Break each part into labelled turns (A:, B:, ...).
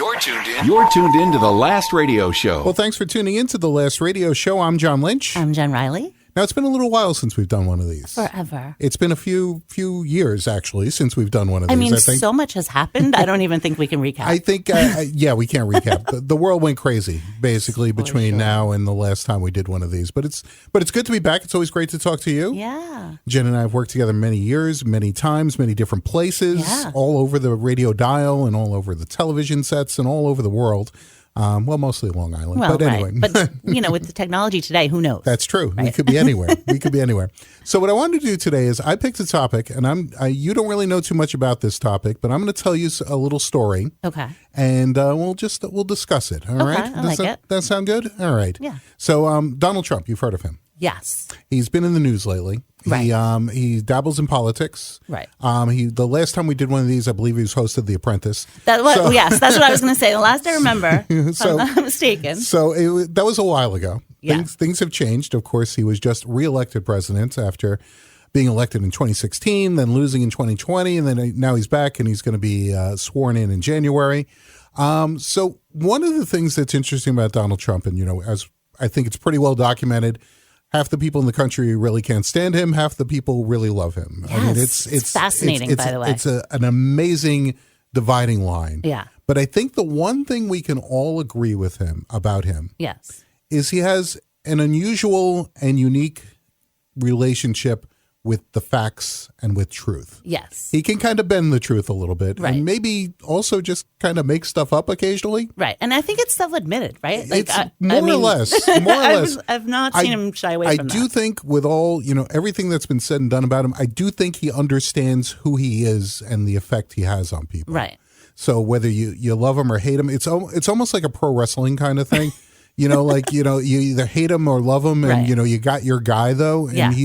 A: You're tuned in to The Last Radio Show.
B: Well, thanks for tuning in to The Last Radio Show. I'm John Lynch.
C: I'm Jenn Reilly.
B: Now, it's been a little while since we've done one of these.
C: Forever.
B: It's been a few years, actually, since we've done one of these.
C: I mean, so much has happened. I don't even think we can recap.
B: I think, yeah, we can't recap. The world went crazy, basically, between now and the last time we did one of these. But it's good to be back. It's always great to talk to you.
C: Yeah.
B: Jen and I have worked together many years, many times, many different places, all over the radio dial and all over the television sets and all over the world. Well, mostly Long Island,
C: well,
B: but anyway.
C: Right. But, with the technology today, who knows?
B: That's true.
C: Right?
B: We could be anywhere. So what I wanted to do today is I picked a topic, and you don't really know too much about this topic, but I'm going to tell you a little story.
C: Okay.
B: And we'll discuss it. All right?
C: I like it.
B: That sound good? All right.
C: Yeah.
B: So Donald Trump, you've heard of him.
C: Yes.
B: He's been in the news lately.
C: Right.
B: He dabbles in politics.
C: Right.
B: The last time we did one of these, I believe he was host of The Apprentice.
C: Yes, that's what I was going to say. The last I remember, if I'm not mistaken.
B: So that was a while ago.
C: Yeah.
B: Things have changed. Of course, he was just reelected president after being elected in 2016, then losing in 2020, and then now he's back and he's going to be sworn in January. So one of the things that's interesting about Donald Trump, and as I think it's pretty well documented, half the people in the country really can't stand him. Half the people really love him.
C: Yes,
B: I mean, it's
C: fascinating, by the way.
B: It's an amazing dividing line.
C: Yeah.
B: But I think the one thing we can all agree about him
C: Yes.
B: is he has an unusual and unique relationship with the facts and with truth.
C: Yes.
B: He can kind of bend the truth a little bit,
C: right,
B: and maybe also just kind of make stuff up occasionally.
C: Right. And I think it's self-admitted, right?
B: It's more or less.
C: I've not seen him shy away from that.
B: I do think with all, everything that's been said and done about him, I do think he understands who he is and the effect he has on people.
C: Right.
B: So whether you love him or hate him, it's almost like a pro wrestling kind of thing. You either hate him or love him, and
C: right,
B: you got your guy though, and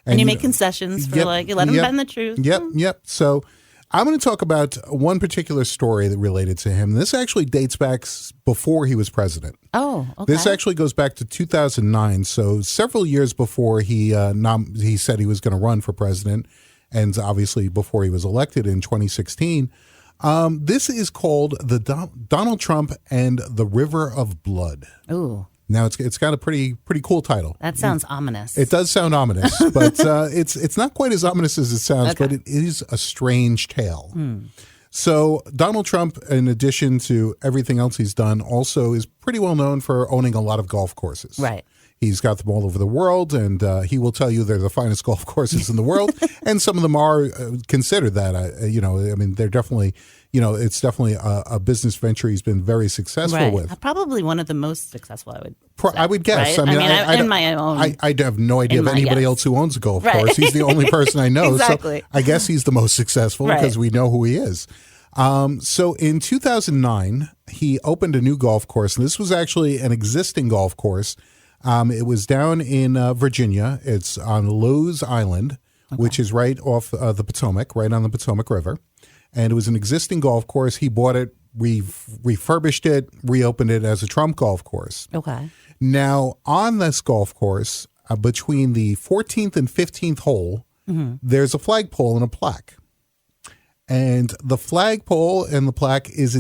C: and you make concessions for you let him bend the truth.
B: Yep. So I'm going to talk about one particular story that related to him. This actually dates back before he was president.
C: Oh, okay.
B: This actually goes back to 2009. So several years before he said he was going to run for president, and obviously before he was elected in 2016. This is called the Donald Trump and the River of Blood.
C: Ooh.
B: Now it's got a pretty cool title.
C: That sounds ominous.
B: It does sound ominous, but it's not quite as ominous as it sounds. Okay. But it is a strange tale. So Donald Trump, in addition to everything else he's done, also is pretty well known for owning a lot of golf courses.
C: Right.
B: He's got them all over the world, and he will tell you they're the finest golf courses in the world, and some of them are considered that. I mean, they're definitely. It's definitely a business venture he's been very successful with.
C: Probably one of the most successful,
B: I would guess.
C: Right?
B: I
C: in my own.
B: I have no idea of anybody else who owns a golf course. He's the only person I know.
C: Exactly.
B: So I guess he's the most successful because we know who he is. So in 2009, he opened a new golf course, and this was actually an existing golf course. It was down in Virginia. It's on Lowes Island, which is right off the Potomac, right on the Potomac River. And it was an existing golf course. He bought it, refurbished it, reopened it as a Trump golf course.
C: Okay.
B: Now, on this golf course, between the 14th and 15th hole, there's a flagpole and a plaque. And the flagpole and the plaque is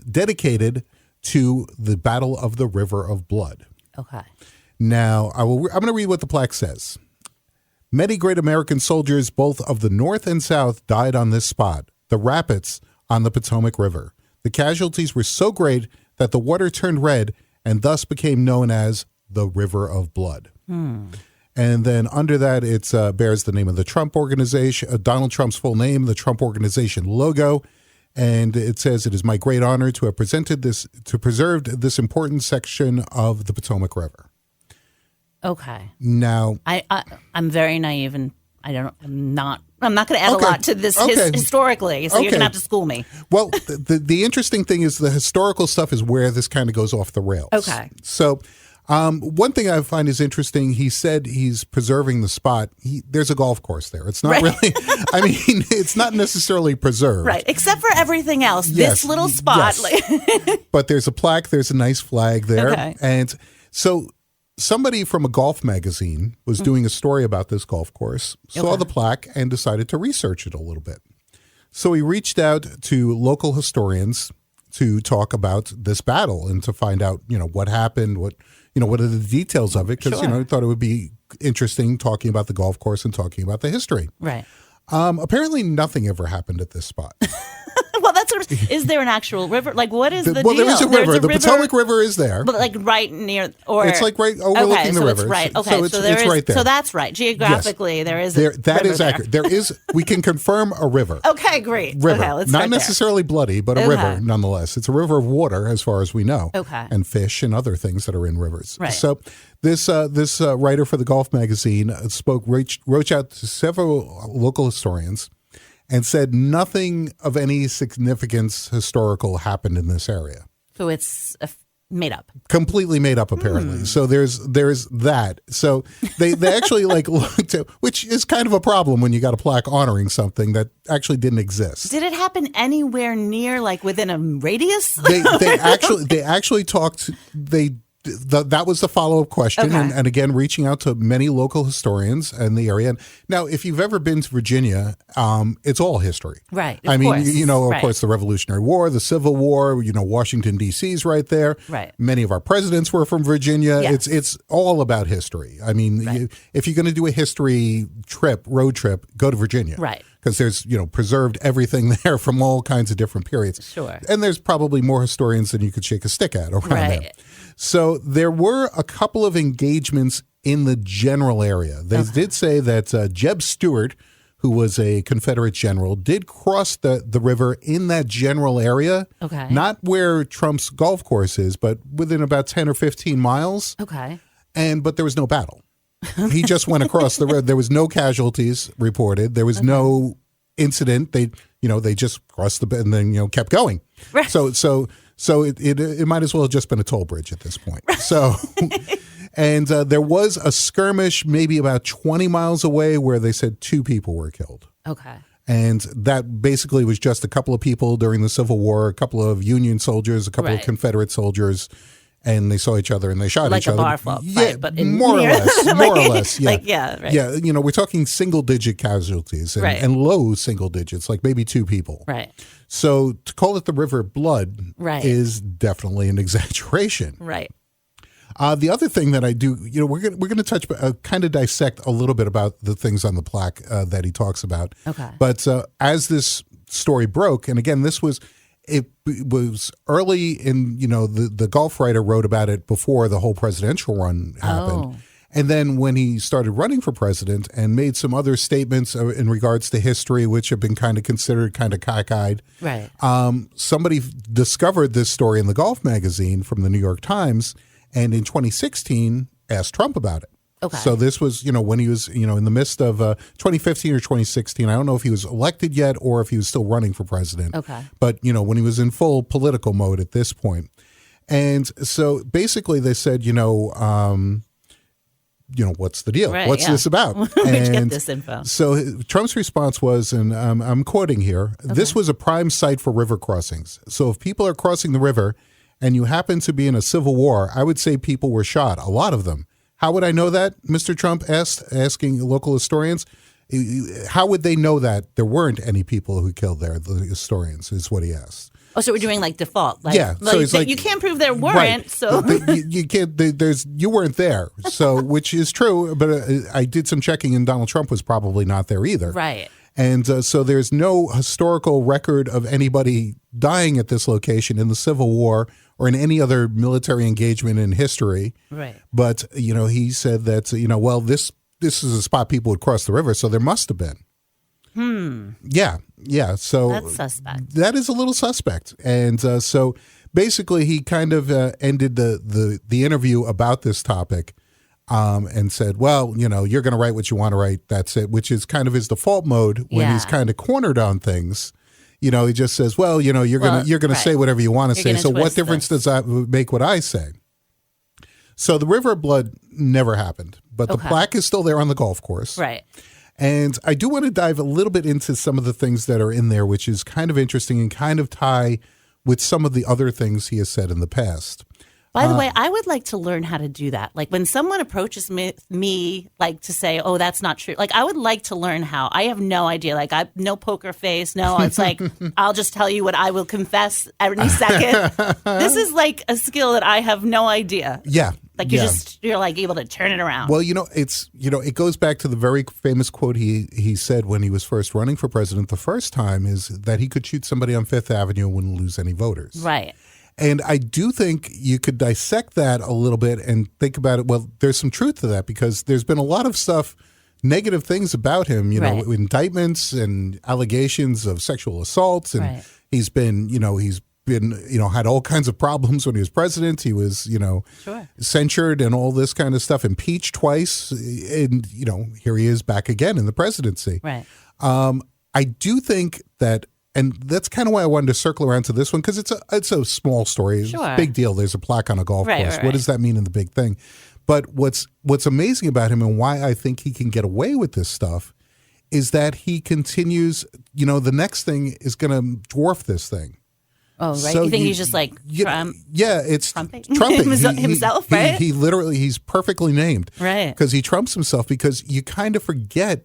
B: dedicated to the Battle of the River of Blood.
C: Okay.
B: Now, I'm going to read what the plaque says. Many great American soldiers, both of the North and South, died on this spot, the rapids on the Potomac River. The casualties were so great that the water turned red and thus became known as the River of Blood. And then under that, it bears the name of the Trump Organization, Donald Trump's full name, the Trump Organization logo. And it says, "It is my great honor to have preserved this important section of the Potomac River."
C: Okay.
B: Now,
C: I'm very naive, and I'm not going to add a lot to this historically, so you're going to have to school me.
B: Well, the interesting thing is the historical stuff is where this kind of goes off the rails.
C: Okay.
B: So one thing I find is interesting, he said he's preserving the spot. There's a golf course there. It's not really, it's not necessarily preserved.
C: Right, except for everything else. Yes. This little spot.
B: Yes. But there's a plaque, there's a nice flag there.
C: Okay.
B: And so somebody from a golf magazine was doing a story about this golf course, saw the plaque, and decided to research it a little bit. So he reached out to local historians to talk about this battle and to find out, what happened, what are the details of it? Because,
C: Sure.
B: I thought it would be interesting talking about the golf course and talking about the history.
C: Right.
B: Apparently nothing ever happened at this spot.
C: Well, that's sort of, is there an actual river? Like, what is the deal?
B: There is a river. The Potomac River is there.
C: But like right near, or
B: it's like right overlooking the river.
C: It's right. Okay,
B: so it's right there.
C: So that's right. Geographically,
B: yes.
C: there is
B: that is accurate. There is. We can confirm a river.
C: Okay, great.
B: River,
C: okay, let's
B: not necessarily bloody, but a river nonetheless. It's a river of water, as far as we know.
C: Okay,
B: and fish and other things that are in rivers.
C: Right.
B: So this writer for the Golf magazine wrote out to several local historians and said nothing of any significance historical happened in this area.
C: So it's made up.
B: Completely made up, apparently. So there's that. So they actually looked at, which is kind of a problem when you got a plaque honoring something that actually didn't exist.
C: Did it happen anywhere near, within a radius?
B: They actually talked. That was the follow-up question,
C: Okay.
B: and again, reaching out to many local historians in the area. Now, if you've ever been to Virginia, it's all history.
C: Right,
B: I mean, of
C: right.
B: course, the Revolutionary War, the Civil War, Washington, D.C. is right there.
C: Right.
B: Many of our presidents were from Virginia.
C: Yes.
B: It's all about history. I mean,
C: Right.
B: if you're going to do a history road trip, go to Virginia.
C: Right.
B: Because there's, preserved everything there from all kinds of different periods.
C: Sure.
B: And there's probably more historians than you could shake a stick at around
C: Right.
B: there. So there were a couple of engagements in the general area. They did say that Jeb Stuart, who was a Confederate general, did cross the river in that general area.
C: Okay.
B: Not where Trump's golf course is, but within about 10 or 15 miles.
C: Okay.
B: But there was no battle. He just went across the road. There was no casualties reported. There was no incident. They just crossed the and then kept going.
C: Right.
B: So it might as well have just been a toll bridge at this point. So, and there was a skirmish maybe about 20 miles away where they said 2 people were killed.
C: Okay.
B: And that basically was just a couple of people during the Civil War, a couple of Union soldiers, a couple of Confederate soldiers. And they saw each other and they shot each other.
C: Like a bar fight, but
B: more or less. Yeah.
C: Yeah, right.
B: Yeah, we're talking single-digit casualties and low single digits, like maybe 2 people.
C: Right.
B: So to call it the River of Blood is definitely an exaggeration.
C: Right.
B: The other thing that I do, we're going to touch, kind of dissect a little bit about the things on the plaque that he talks about.
C: Okay.
B: But as this story broke, and again, it was early in, the golf writer wrote about it before the whole presidential run happened. Oh. And then when he started running for president and made some other statements in regards to history, which have been kind of considered kind of cockeyed,
C: right.
B: Somebody discovered this story in the Golf magazine from the New York Times, and in 2016 asked Trump about it.
C: Okay.
B: So this was, when he was, in the midst of 2015 or 2016. I don't know if he was elected yet or if he was still running for president.
C: Okay.
B: But, when he was in full political mode at this point. And so basically they said, what's the deal?
C: Right,
B: What's this about?
C: Where'd you get this info?
B: So Trump's response was, and I'm quoting here, this was a prime site for river crossings. So if people are crossing the river and you happen to be in a civil war, I would say people were shot, a lot of them. How would I know that? Mr. Trump asking local historians. How would they know that there weren't any people who killed there? The historians is what he asked.
C: Oh, so we're doing default.
B: Yeah. So it's
C: you can't prove there weren't.
B: Right.
C: So
B: you can't. You weren't there. So which is true. But I did some checking, and Donald Trump was probably not there either.
C: Right.
B: And so there's no historical record of anybody dying at this location in the Civil War or in any other military engagement in history.
C: Right.
B: But, he said that, well, this is a spot people would cross the river, so there must have been. Yeah. So
C: that's suspect.
B: That is a little suspect. And so basically he kind of ended the interview about this topic and said, well, you're going to write what you want to write. That's it, which is kind of his default mode when he's kind of cornered on things. He just says, well, you're going to say whatever you want to say. So what difference does that make what I say? So the River of Blood never happened, but the plaque is still there on the golf course.
C: Right.
B: And I do want to dive a little bit into some of the things that are in there, which is kind of interesting and kind of tie with some of the other things he has said in the past.
C: By the way, I would like to learn how to do that. Like when someone approaches me like to say, oh, that's not true. Like I would like to learn how. I have no idea. Like I no poker face. No, it's like, I'll just tell you what I will confess every second. This is like a skill that I have no idea.
B: Yeah.
C: Like you're like able to turn it around.
B: Well, it goes back to the very famous quote he said when he was first running for president the first time, is that he could shoot somebody on Fifth Avenue and wouldn't lose any voters.
C: Right.
B: And I do think you could dissect that a little bit and think about it. Well, there's some truth to that because there's been a lot of stuff, negative things about him, indictments and allegations of sexual assaults. And he's been had all kinds of problems when he was president. He was, censured and all this kind of stuff, impeached twice. And, here he is back again in the presidency.
C: Right.
B: I do think that, and that's kind of why I wanted to circle around to this one, because it's a small story.
C: Sure.
B: It's a big deal. There's a plaque on a golf course.
C: Right.
B: What does that mean in the big thing? But what's amazing about him and why I think he can get away with this stuff is that he continues, the next thing is going to dwarf this thing.
C: Oh, right.
B: So
C: you think he's just like Trump?
B: Yeah, it's
C: trumping
B: himself,
C: right?
B: He's perfectly named.
C: Right.
B: Because he trumps himself because you kind of forget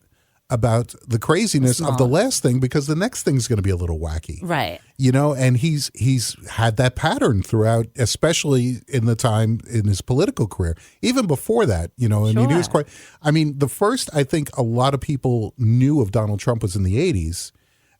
B: about the craziness of the last thing because the next thing's going to be a little wacky.
C: Right.
B: And he's had that pattern throughout, especially in the time in his political career. Even before that, he was quite, the first I think a lot of people knew of Donald Trump was in the 80s.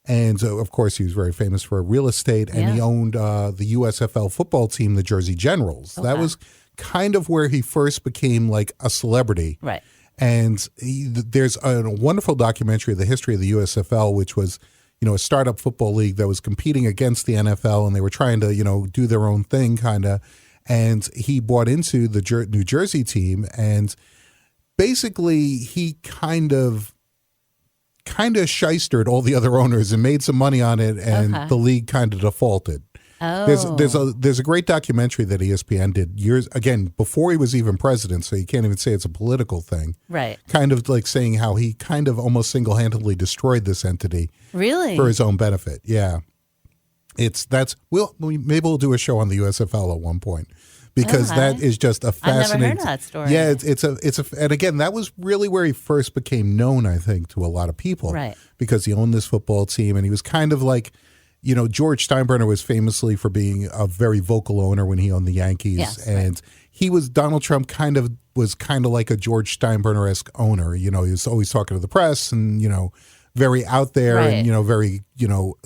B: And of course, he was very famous for real estate, and he owned the USFL football team, the Jersey Generals. Okay. That was kind of where he first became like a celebrity.
C: Right.
B: And there's a wonderful documentary of the history of the USFL, which was, a startup football league that was competing against the NFL, and they were trying to, do their own thing, kind of. And he bought into the New Jersey team, and basically he kind of shystered all the other owners and made some money on it, and the league kind of defaulted.
C: Oh.
B: There's a great documentary that ESPN did years before he was even president, so you can't even say it's a political thing.
C: Right.
B: Kind of like saying how he kind of almost single-handedly destroyed this entity.
C: Really?
B: For his own benefit. Yeah. Maybe we'll do a show on the USFL at one point. Because that is just a fascinating.
C: I've never heard of that story.
B: Yeah, and again, that was really where he first became known, I think, to a lot of people.
C: Right. Because
B: he owned this football team, and he was kind of like, George Steinbrenner was famously for being a very vocal owner when he owned the Yankees,
C: yes,
B: Donald Trump was kind of like a George Steinbrenner-esque owner. He was always talking to the press, and very out there, and very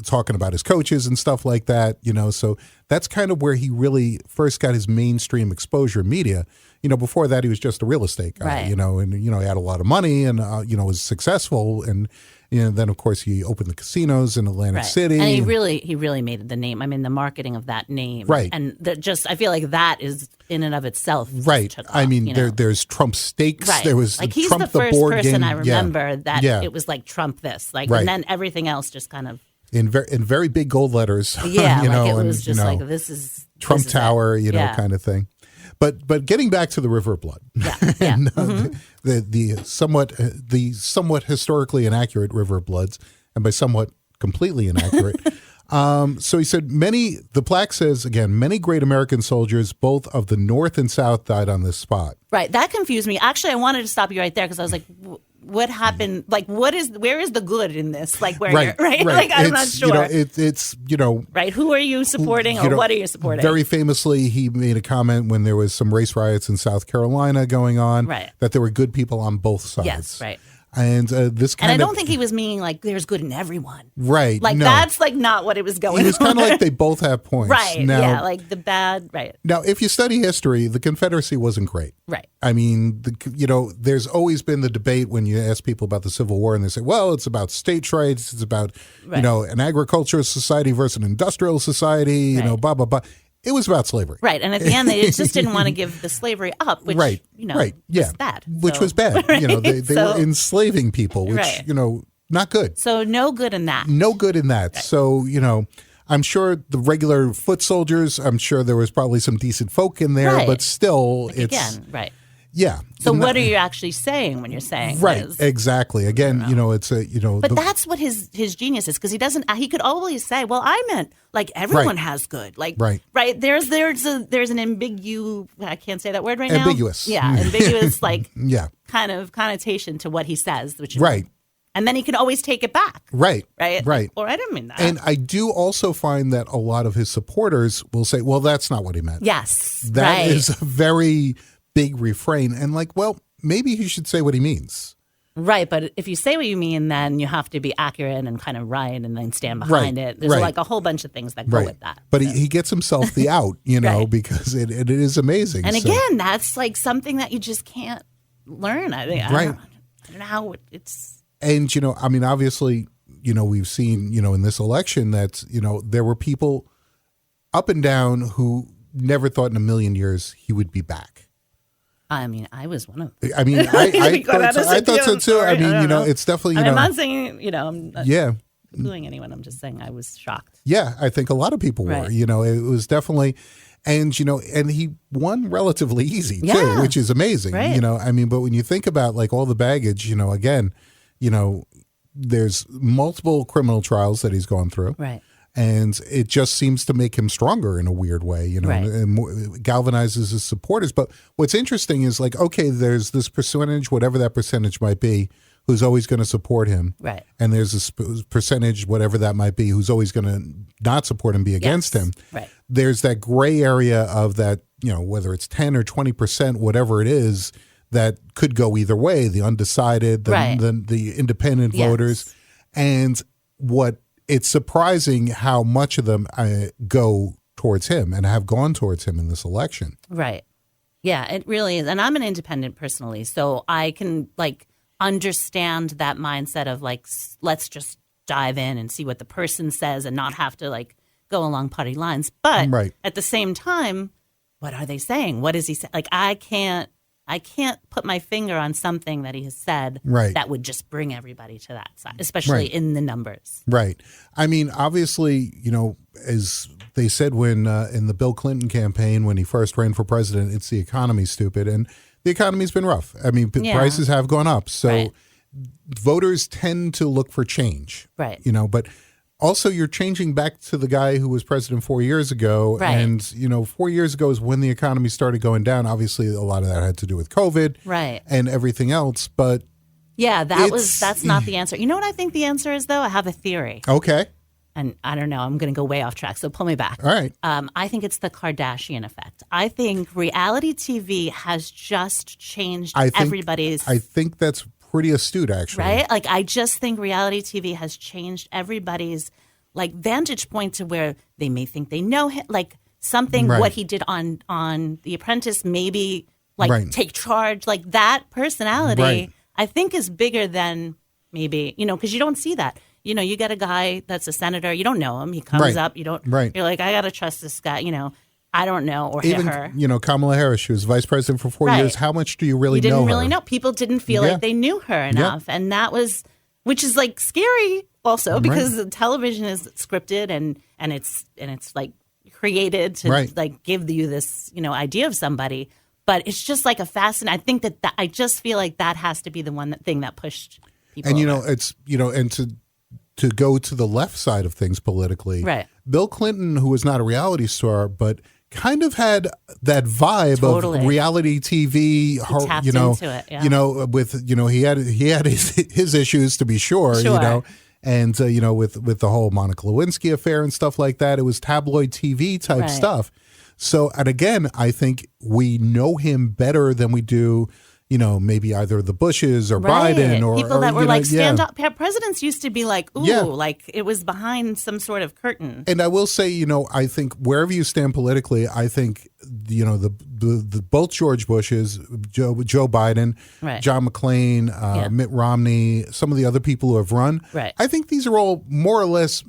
B: talking about his coaches and stuff like that. So that's kind of where he really first got his mainstream exposure in media. Before that he was just a real estate guy.
C: Right.
B: And he had a lot of money and was successful, and then of course he opened the casinos in Atlantic City,
C: and he really made the name. The marketing of that name,
B: right?
C: And I feel like that is in and of itself,
B: right?
C: Took off,
B: there's Trump Steaks.
C: Right.
B: There was
C: like he's
B: Trump
C: the first
B: board
C: person
B: game.
C: I remember that it was like Trump this,
B: right.
C: And then everything else just kind of
B: in very big gold letters.
C: Yeah, it was just like this is
B: Trump Tower, kind of thing. But getting back to the River of Blood, and, the somewhat historically inaccurate River of Bloods, and by somewhat completely inaccurate. So he said the plaque says again, many great American soldiers, both of the North and South, died on this spot.
C: Right, that confused me. Actually, I wanted to stop you right there because I was like, what happened? Like, where is the good in this? Like, where you're, right? Like, I'm not sure.
B: It's
C: right. Who are you supporting, or what are you supporting?
B: Very famously, he made a comment when there was some race riots in South Carolina going on, that there were good people on both sides.
C: Yes, right.
B: And I don't
C: think he was meaning like there's good in everyone.
B: Right.
C: Like that's like not what it was going on.
B: It was kind of like they both have points.
C: Right.
B: Now,
C: like the bad. Right.
B: Now, if you study history, the Confederacy wasn't great.
C: Right.
B: There's always been the debate when you ask people about the Civil War, and they say, well, it's about states' rights. It's about, an agricultural society versus an industrial society, blah, blah, blah. It was about slavery.
C: Right. And at the end, they just didn't want to give the slavery up, which, was bad.
B: Which was bad. They were enslaving people, which, not good.
C: So no good in that.
B: No good in that.
C: Right.
B: So, I'm sure the regular foot soldiers, I'm sure there was probably some decent folk in there, but still, Yeah.
C: So what are you actually saying when you're saying
B: right?
C: this?
B: Exactly. Again, it's a
C: But that's what his genius is, because he could always say, "Well, I meant like everyone has good." Like
B: right.
C: There's an ambiguous. I can't say that word right now.
B: Ambiguous.
C: Yeah, ambiguous. Like
B: yeah.
C: kind of connotation to what he says, which
B: right.
C: And then he can always take it back.
B: Right.
C: Right.
B: Right.
C: Or I didn't mean that.
B: And I do also find that a lot of his supporters will say, "Well, that's not what he meant."
C: Yes.
B: That is a very big refrain. And like, well, maybe he should say what he means.
C: Right. But if you say what you mean, then you have to be accurate and kind of right and then stand behind it. There's like a whole bunch of things that go with that.
B: But he gets himself the out, because it is amazing.
C: And again, that's like something that you just can't learn. I don't know how it's.
B: And, obviously, we've seen, in this election that, there were people up and down who never thought in a million years he would be back.
C: I mean, I was one of them.
B: I mean, I thought so too. I mean, it's definitely,
C: I'm not saying, I'm not
B: yeah.
C: booing anyone. I'm just saying I was shocked.
B: Yeah, I think a lot of people were. It was definitely, and and he won relatively easy too, which is amazing.
C: Right.
B: I mean, but when you think about like all the baggage, again, there's multiple criminal trials that he's gone through.
C: Right.
B: And it just seems to make him stronger in a weird way, and more, galvanizes his supporters. But what's interesting is like, okay, there's this percentage, whatever that percentage might be, who's always going to support him.
C: Right.
B: And there's this percentage, whatever that might be, who's always going to not support him, be against him.
C: Right.
B: There's that gray area of that, whether it's 10 or 20%, whatever it is, that could go either way, the undecided, the independent voters. And it's surprising how much of them go towards him and have gone towards him in this election.
C: Right. Yeah, it really is. And I'm an independent personally, so I can understand that mindset of let's just dive in and see what the person says and not have to go along party lines. But at the same time, what are they saying? What is he saying? I can't put my finger on something that he has said that would just bring everybody to that side, especially in the numbers. Right.
B: I mean, obviously, as they said when in the Bill Clinton campaign, when he first ran for president, it's the economy, stupid. And the economy's been rough. I mean, prices have gone up. So voters tend to look for change.
C: Right.
B: But also, you're changing back to the guy who was president 4 years ago.
C: Right.
B: And, 4 years ago is when the economy started going down. Obviously, a lot of that had to do with COVID and everything else. But
C: yeah, that's not the answer. You know what I think the answer is, though? I have a theory.
B: Okay.
C: And I don't know. I'm going to go way off track, so pull me back.
B: All right.
C: I think it's the Kardashian effect. I think reality TV has just changed everybody's.
B: I think that's pretty astute, actually.
C: Right? I just think reality TV has changed everybody's vantage point to where they may think they know him, something what he did on The Apprentice, maybe take charge, that personality. I think is bigger than maybe because you don't see that. You get a guy that's a senator, you don't know him, he comes up, you don't. You're like, I gotta trust this guy. I don't know, or
B: even
C: her.
B: Kamala Harris, she was vice president for 4 years. How much do you really know? You didn't
C: really know. People didn't feel like they knew her enough, and that was, which is scary also because the television is scripted and it's created to give you this idea of somebody, but it's just a fascinating. I think that I just feel like that has to be the thing that pushed people.
B: And
C: over.
B: it's and to go to the left side of things politically, Bill Clinton, who was not a reality star, but kind of had that vibe of reality TV.
C: Tapped into it,
B: with he had his issues, to be sure. And with the whole Monica Lewinsky affair and stuff like that, it was tabloid TV type stuff. So, and again, I think we know him better than we do. Maybe either the Bushes or Biden or
C: people that were stand up. Presidents used to be
B: ooh,
C: it was behind some sort of curtain.
B: And I will say, I think wherever you stand politically, I think, the both George Bushes, Joe Biden, John McCain, Mitt Romney, some of the other people who have run, I think these are all more or less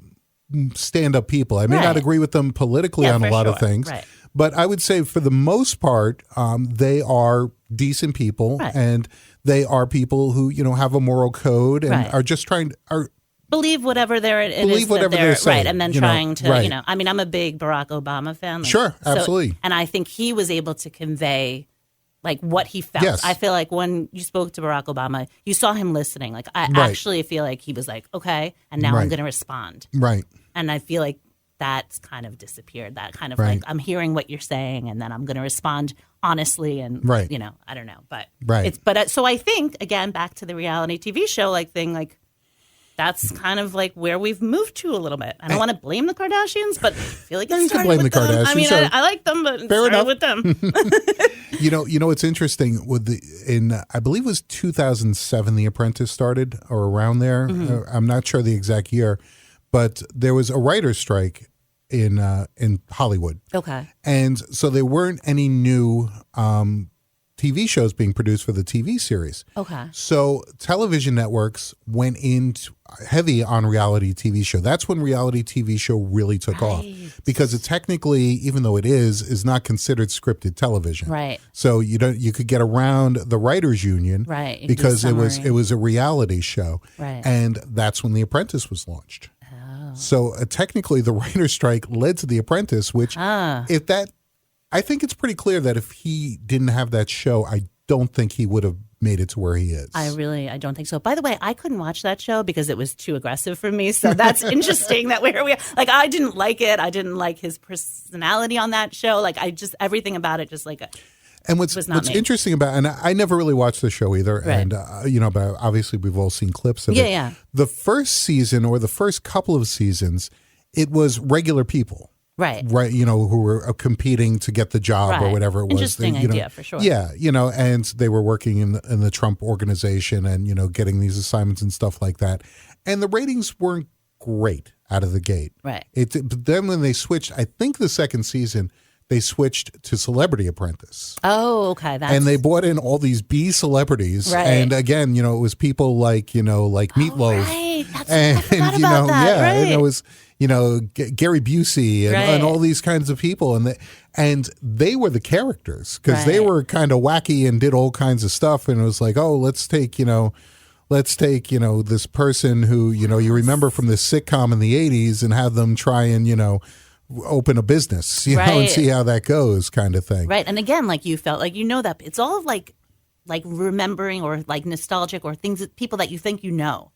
B: stand up people. I may not agree with them politically on a lot of things. But I would say for the most part, they are decent people, and they are people who have a moral code and are just trying to
C: believe whatever they're
B: saying,
C: and then trying to I mean, I'm a big Barack Obama fan.
B: Sure, absolutely,
C: and I think he was able to convey like what he felt.
B: Yes.
C: I feel like when you spoke to Barack Obama, you saw him listening. Like I actually feel like he was like, okay, and now I'm going to respond.
B: Right.
C: And I feel like that's kind of disappeared. That kind of like, I'm hearing what you're saying and then I'm going to respond honestly. And, you know, I don't know. But so I think, again, back to the reality TV show like thing, like that's kind of like where we've moved to a little bit. I don't want to blame the Kardashians, but I feel like it started with them. I mean, I like them, but it started with them.
B: You know, it's interesting with I believe it was 2007, The Apprentice started or around there. I'm not sure the exact year, but there was a writer's strike in Hollywood.
C: Okay.
B: And so there weren't any new TV shows being produced for the TV series.
C: Okay.
B: So television networks went in heavy on reality TV show. That's when reality TV show really took off, because it technically, even though it is not considered scripted television.
C: Right.
B: So you could get around the writers union,
C: right,
B: because it was a reality show.
C: Right.
B: And that's when The Apprentice was launched. So technically the writer's strike led to The Apprentice, which I think it's pretty clear that if he didn't have that show, I don't think he would have made it to where he is.
C: I don't think so. By the way, I couldn't watch that show because it was too aggressive for me. So that's interesting that like I didn't like it. I didn't like his personality on that show. Like everything about it just like
B: and what's interesting about, and I never really watched the show either, and but obviously we've all seen clips of it.
C: Yeah.
B: The first season or the first couple of seasons, it was regular people.
C: Right.
B: Who were competing to get the job or whatever it was.
C: Interesting idea for sure.
B: Yeah, and they were working in the Trump organization and, getting these assignments and stuff like that. And the ratings weren't great out of the gate.
C: Right.
B: But then when they switched, I think the second season, they switched to Celebrity Apprentice.
C: Oh, okay.
B: And they brought in all these B celebrities.
C: Right.
B: And again, it was people like Meatloaf.
C: Right.
B: I
C: forgot about that. Right.
B: And it was, Gary Busey and all these kinds of people. And they were the characters because they were kind of wacky and did all kinds of stuff. And it was like, oh, let's take this person who, you remember from this sitcom in the 80s and have them try and, open a business, and see how that goes, kind of thing.
C: Right. And again, like you felt like, that it's all like remembering or like nostalgic or things, people that you think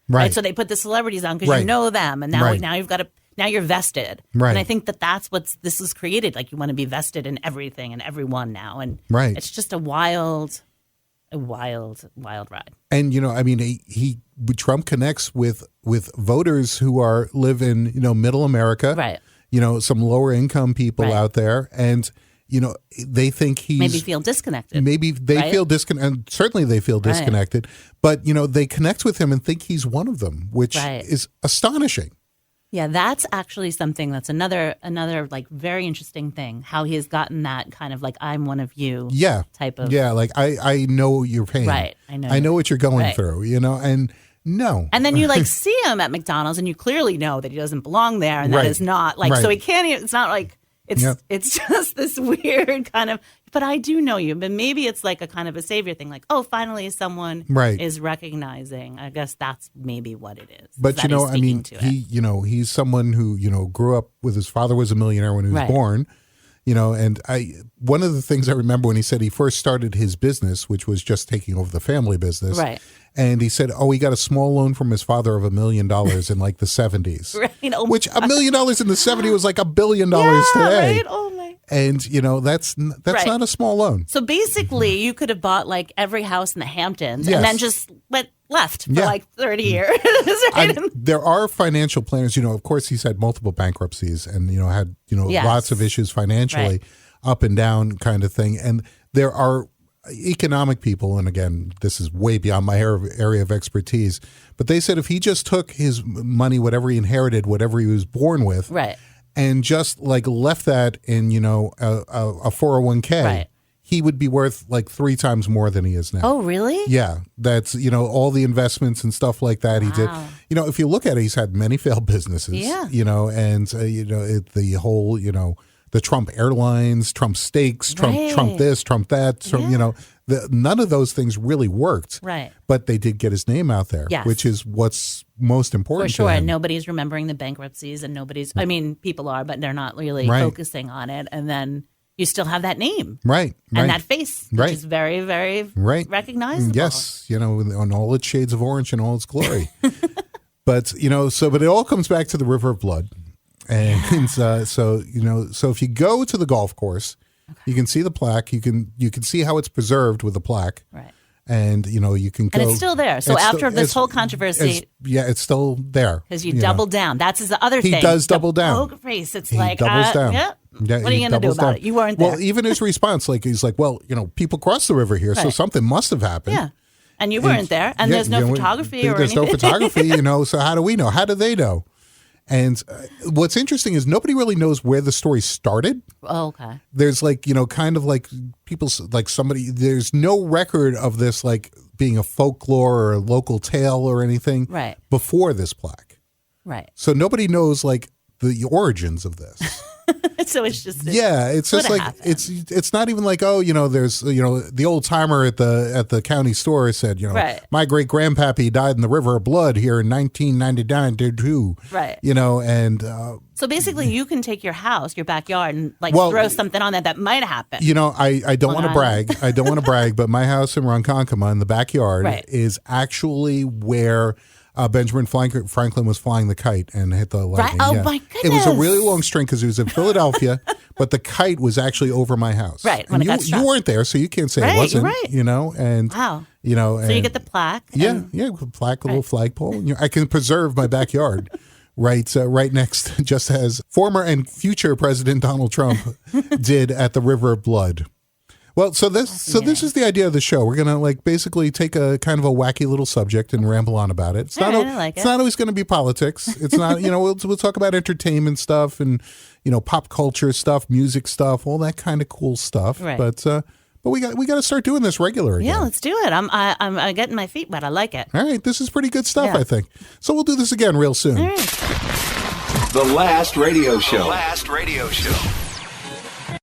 C: right? So they put the celebrities on because you know them, and now now you're vested,
B: right?
C: And I think that's what this is created. Like you want to be vested in everything and everyone now, and it's just a wild ride. And
B: Trump connects with voters who live in middle America,
C: right?
B: Some lower income people out there, and they think he's
C: maybe feel disconnected.
B: Maybe they feel disconnected, and certainly they feel disconnected. But they connect with him and think he's one of them, which is astonishing.
C: Yeah, that's actually something that's another like very interesting thing. How he has gotten that kind of like I'm one of you. Type of
B: like I know your pain.
C: Right,
B: I know what you're going through. And. No.
C: And then you see him at McDonald's and you clearly know that he doesn't belong there, and that is not like so he can't even, it's not like it's just this weird kind of, but I do know you. But maybe it's like a kind of a savior thing, like, oh, finally someone is recognizing. I guess that's maybe what it is.
B: But he's someone who grew up with his father was a millionaire when he was born. And one of the things I remember when he said he first started his business, which was just taking over the family business.
C: Right.
B: And he said, he got a small loan from his father of $1 million in like the 70s.
C: Right. Oh,
B: which $1 million in the 70s was like $1 billion today.
C: Right. Oh my.
B: And, that's not a small loan.
C: So basically you could have bought like every house in the Hamptons and then just left for like 30 years.
B: There are financial planners, of course he's had multiple bankruptcies and, had, lots of issues financially up and down kind of thing. And there are economic people, and again, this is way beyond my area of expertise, but they said if he just took his money, whatever he inherited, whatever he was born with, and just like left that in, a 401k, he would be worth like 3 times more than he is now.
C: Oh, really?
B: Yeah. That's, all the investments and stuff like that he did. If you look at it, he's had many failed businesses, and, the whole, the Trump Airlines, Trump Steaks, Trump this, Trump that, none of those things really worked.
C: Right.
B: But they did get his name out there, which is what's most important.
C: For sure.
B: To him.
C: And nobody's remembering the bankruptcies and people are, but they're not really focusing on it. And then you still have that name.
B: Right.
C: And that face, which
B: Right.
C: is very, very recognizable.
B: Yes, on all its shades of orange and all its glory. But, but it all comes back to the River of Blood. And so if you go to the golf course, you can see the plaque. You can see how it's preserved with the plaque.
C: Right.
B: And, you can go.
C: And it's still there. So after this whole controversy.
B: It's still there.
C: Because you doubled down. That's the other thing.
B: He does double down.
C: Poker face. It's
B: he
C: like,
B: doubles down.
C: Yeah,
B: Yeah,
C: what are you going to do about it? You weren't there.
B: Well, even his response, he's like, well, people cross the river here, so something must have happened.
C: Yeah. And you weren't there. And there's no photography or anything.
B: There's no photography, so how do we know? How do they know? And what's interesting is nobody really knows where the story started.
C: Oh, okay.
B: There's kind of like people, like somebody, there's no record of this being a folklore or a local tale or anything before this plaque.
C: Right.
B: So nobody knows the origins of this.
C: So it's just
B: it's just it's not even there's the old timer at the county store said my great grandpappy died in the River of Blood here in 1999 too.
C: Right.
B: And
C: so basically you can take your house, your backyard, and throw something on that might happen.
B: I don't want to brag. I don't want to brag, but my house in Ronkonkoma in the backyard is actually where Benjamin Franklin was flying the kite and hit the lightning.
C: Right. Oh, my goodness.
B: It was a really long string because it was in Philadelphia, but the kite was actually over my house.
C: Right. When
B: and you weren't there, so you can't say it wasn't. Right. And
C: wow.
B: So
C: you get the plaque.
B: Yeah, plaque, a little flagpole. I can preserve my backyard. Right next, just as former and future President Donald Trump did at the River of Blood. Well, this is the idea of the show. We're gonna basically take a kind of a wacky little subject and ramble on about it. It's not always going to be politics. It's not we'll talk about entertainment stuff and pop culture stuff, music stuff, all that kind of cool stuff.
C: Right.
B: But we got to start doing this regular again.
C: Yeah, let's do it. I'm getting my feet wet. I like it.
B: All right, this is pretty good stuff. I think so. We'll do this again real soon.
C: All right.
A: The Last Radio Show.
D: The Last Radio Show.